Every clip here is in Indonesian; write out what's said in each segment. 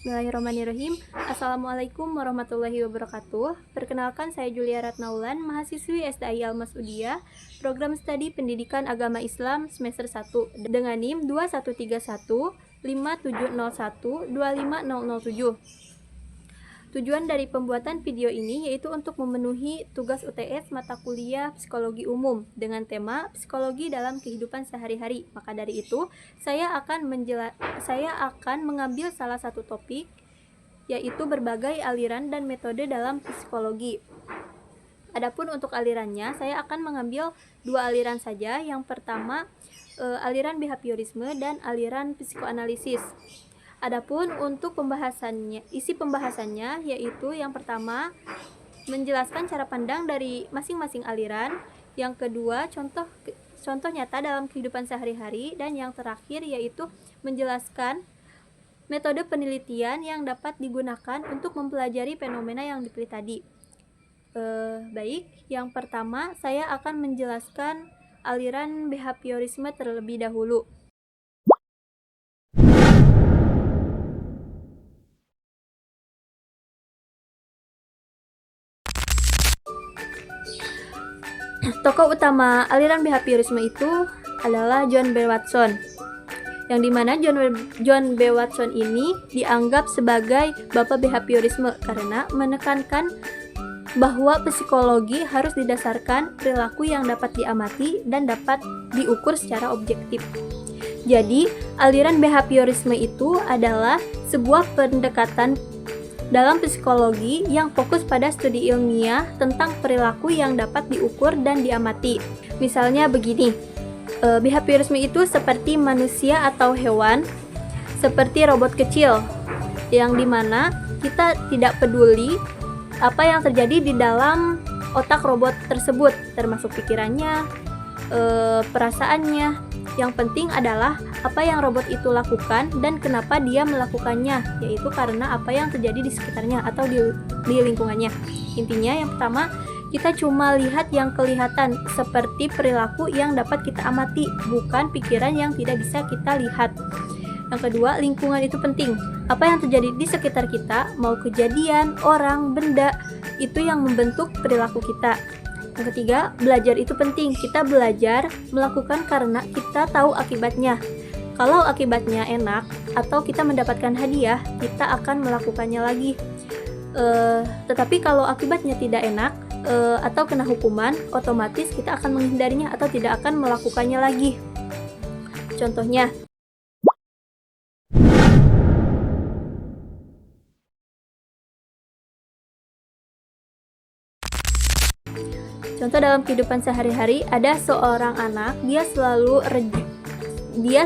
Bismillahirrahmanirrahim. Assalamualaikum warahmatullahi wabarakatuh. Perkenalkan, saya Julia Ratnaulan, mahasiswi STI Al-Mas'udiyah, Program Studi Pendidikan Agama Islam semester 1 dengan NIM 21315701-25007. Tujuan dari pembuatan video ini yaitu untuk memenuhi tugas UTS mata kuliah Psikologi Umum dengan tema Psikologi dalam Kehidupan Sehari-hari. Maka dari itu, saya akan mengambil salah satu topik, yaitu berbagai aliran dan metode dalam psikologi. Adapun untuk alirannya, saya akan mengambil dua aliran saja. Yang pertama, aliran behaviorisme dan aliran psikoanalisis. Adapun untuk isi pembahasannya yaitu yang pertama menjelaskan cara pandang dari masing-masing aliran, yang kedua contoh nyata dalam kehidupan sehari-hari, dan yang terakhir yaitu menjelaskan metode penelitian yang dapat digunakan untuk mempelajari fenomena yang dipilih tadi. Baik, yang pertama saya akan menjelaskan aliran behaviorisme terlebih dahulu. Tokoh utama aliran behaviorisme itu adalah John B. Watson, yang dimana John B. Watson ini dianggap sebagai bapak behaviorisme karena menekankan bahwa psikologi harus didasarkan perilaku yang dapat diamati dan dapat diukur secara objektif. Jadi, aliran behaviorisme itu adalah sebuah pendekatan dalam psikologi yang fokus pada studi ilmiah tentang perilaku yang dapat diukur dan diamati. Misalnya begini, behaviorisme itu seperti manusia atau hewan, seperti robot kecil, yang dimana kita tidak peduli apa yang terjadi di dalam otak robot tersebut, termasuk pikirannya, perasaannya. Yang penting adalah apa yang robot itu lakukan dan kenapa dia melakukannya, yaitu karena apa yang terjadi di sekitarnya atau di lingkungannya. Intinya yang pertama, kita cuma lihat yang kelihatan seperti perilaku yang dapat kita amati, bukan pikiran yang tidak bisa kita lihat. Yang kedua, lingkungan itu penting. Apa yang terjadi di sekitar kita, mau kejadian, orang, benda, itu yang membentuk perilaku kita. Yang ketiga, belajar itu penting. Kita belajar melakukan karena kita tahu akibatnya. Kalau akibatnya enak atau kita mendapatkan hadiah, kita akan melakukannya lagi. Tetapi kalau akibatnya tidak enak atau kena hukuman, otomatis kita akan menghindarinya atau tidak akan melakukannya lagi. Contohnya, contoh dalam kehidupan sehari-hari, ada seorang anak, dia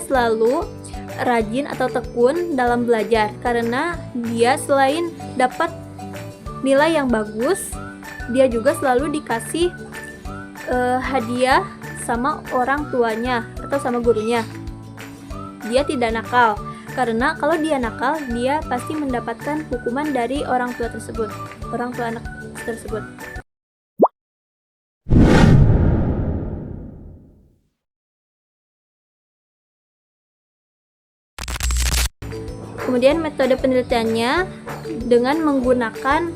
selalu rajin atau tekun dalam belajar karena dia selain dapat nilai yang bagus, dia juga selalu dikasih hadiah sama orang tuanya atau sama gurunya. Dia tidak nakal karena kalau dia nakal, dia pasti mendapatkan hukuman dari orang tua anak tersebut. Kemudian metode penelitiannya dengan menggunakan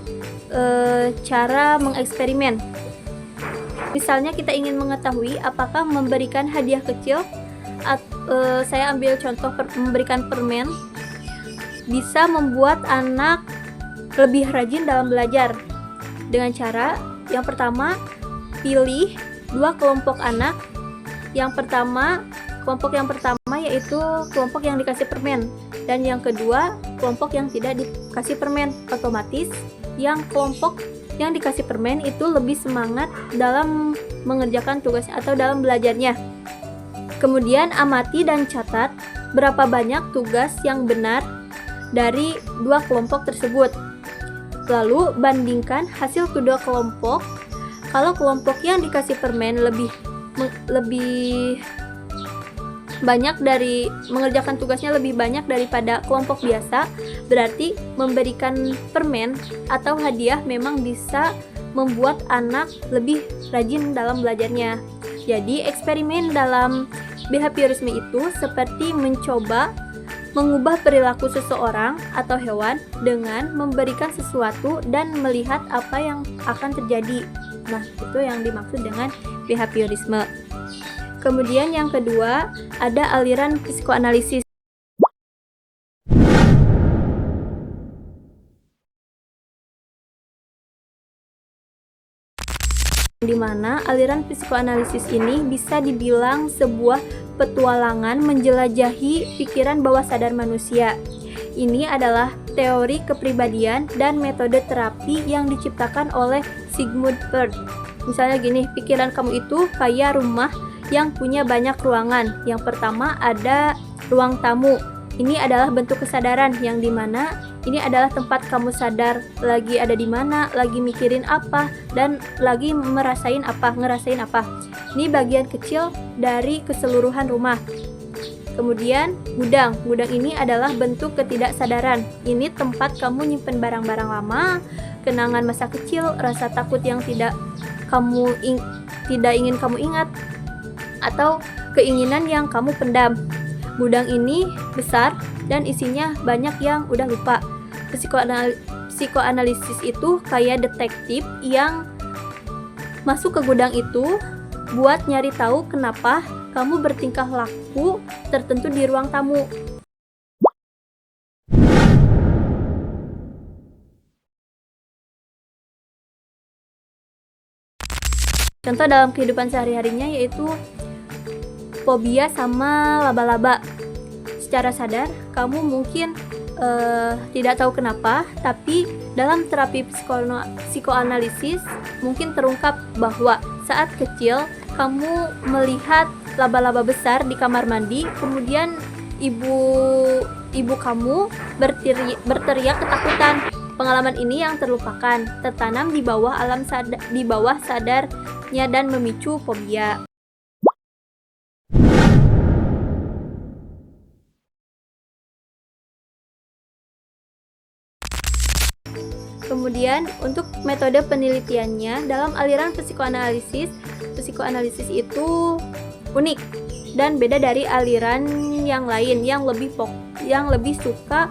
cara mengeksperimen. Misalnya kita ingin mengetahui apakah memberikan hadiah kecil, saya ambil contoh memberikan permen, bisa membuat anak lebih rajin dalam belajar. Dengan cara yang pertama, pilih dua kelompok anak. Kelompok yang pertama yaitu kelompok yang dikasih permen, dan yang kedua kelompok yang tidak dikasih permen. Otomatis yang kelompok yang dikasih permen itu lebih semangat dalam mengerjakan tugasnya atau dalam belajarnya. Kemudian amati dan catat berapa banyak tugas yang benar dari dua kelompok tersebut. Lalu bandingkan hasil kedua kelompok. Kalau kelompok yang dikasih permen lebih banyak mengerjakan tugasnya lebih banyak daripada kelompok biasa, berarti memberikan permen atau hadiah memang bisa membuat anak lebih rajin dalam belajarnya. Jadi eksperimen dalam behaviorisme itu seperti mencoba mengubah perilaku seseorang atau hewan dengan memberikan sesuatu dan melihat apa yang akan terjadi. Nah, itu yang dimaksud dengan behaviorisme. Kemudian yang kedua, ada aliran psikoanalisis. Di mana aliran psikoanalisis ini bisa dibilang sebuah petualangan menjelajahi pikiran bawah sadar manusia. Ini adalah teori kepribadian dan metode terapi yang diciptakan oleh Sigmund Freud. Misalnya gini, pikiran kamu itu kayak rumah yang punya banyak ruangan. Yang pertama ada ruang tamu. Ini adalah bentuk kesadaran yang dimana ini adalah tempat kamu sadar lagi ada di mana, lagi mikirin apa, dan lagi ngerasain apa. Ini bagian kecil dari keseluruhan rumah. Kemudian gudang ini adalah bentuk ketidaksadaran. Ini tempat kamu nyimpen barang-barang lama, kenangan masa kecil, rasa takut yang tidak ingin kamu ingat, atau keinginan yang kamu pendam. Gudang ini besar dan isinya banyak yang udah lupa. Psikoanalisis itu kayak detektif yang masuk ke gudang itu buat nyari tahu kenapa kamu bertingkah laku tertentu di ruang tamu. Contoh dalam kehidupan sehari-harinya yaitu fobia sama laba-laba. Secara sadar, kamu mungkin tidak tahu kenapa, tapi dalam terapi psikoanalisis mungkin terungkap bahwa saat kecil kamu melihat laba-laba besar di kamar mandi, kemudian ibu kamu berteriak ketakutan. Pengalaman ini yang terlupakan, tertanam di bawah sadarnya dan memicu fobia. Kemudian untuk metode penelitiannya dalam aliran psikoanalisis itu unik dan beda dari aliran yang lain yang lebih suka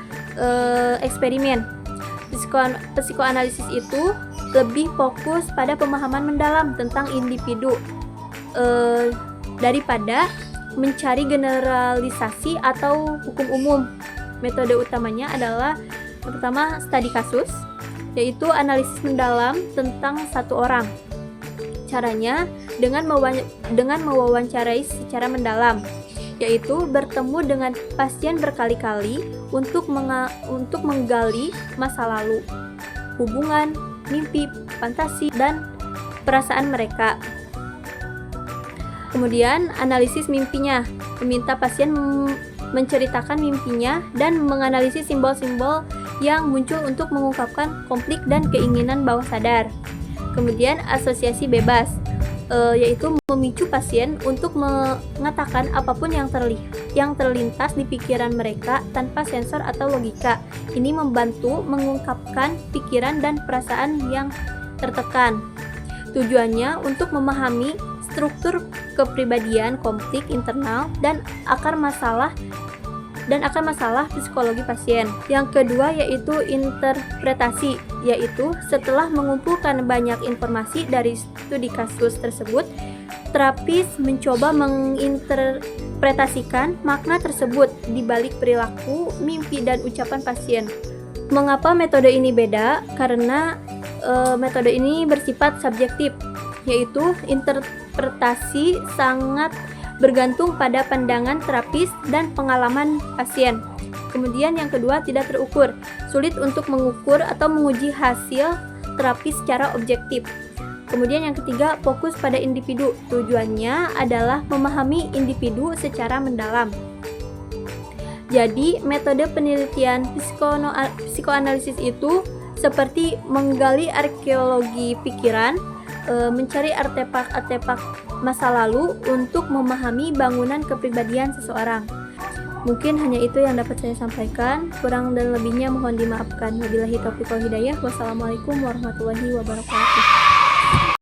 eksperimen. Psikoanalisis itu lebih fokus pada pemahaman mendalam tentang individu daripada mencari generalisasi atau hukum umum. Metode utamanya adalah yang pertama studi kasus, yaitu analisis mendalam tentang satu orang. Caranya dengan mewawancarai secara mendalam, yaitu bertemu dengan pasien berkali-kali untuk menggali masa lalu, hubungan, mimpi, fantasi, dan perasaan mereka. Kemudian analisis mimpinya, meminta pasien menceritakan mimpinya dan menganalisis simbol-simbol yang muncul untuk mengungkapkan konflik dan keinginan bawah sadar. Kemudian asosiasi bebas, yaitu memicu pasien untuk mengatakan apapun yang terlintas di pikiran mereka tanpa sensor atau logika. Ini membantu mengungkapkan pikiran dan perasaan yang tertekan. Tujuannya untuk memahami struktur kepribadian, konflik internal, dan akar masalah psikologi pasien. Yang kedua yaitu interpretasi, yaitu setelah mengumpulkan banyak informasi dari studi kasus tersebut, terapis mencoba menginterpretasikan makna tersebut di balik perilaku, mimpi, dan ucapan pasien. Mengapa metode ini beda? Karena metode ini bersifat subjektif, yaitu interpretasi sangat bergantung pada pandangan terapis dan pengalaman pasien. Kemudian yang kedua tidak terukur, sulit untuk mengukur atau menguji hasil terapi secara objektif. Kemudian yang ketiga fokus pada individu, tujuannya adalah memahami individu secara mendalam. Jadi metode penelitian psikoanalisis itu seperti menggali arkeologi pikiran, mencari artefak-artefak masa lalu untuk memahami bangunan kepribadian seseorang. Mungkin hanya itu yang dapat saya sampaikan. Kurang dan lebihnya mohon dimaafkan. Wabillahi taufiq wal hidayah. Wassalamualaikum warahmatullahi wabarakatuh.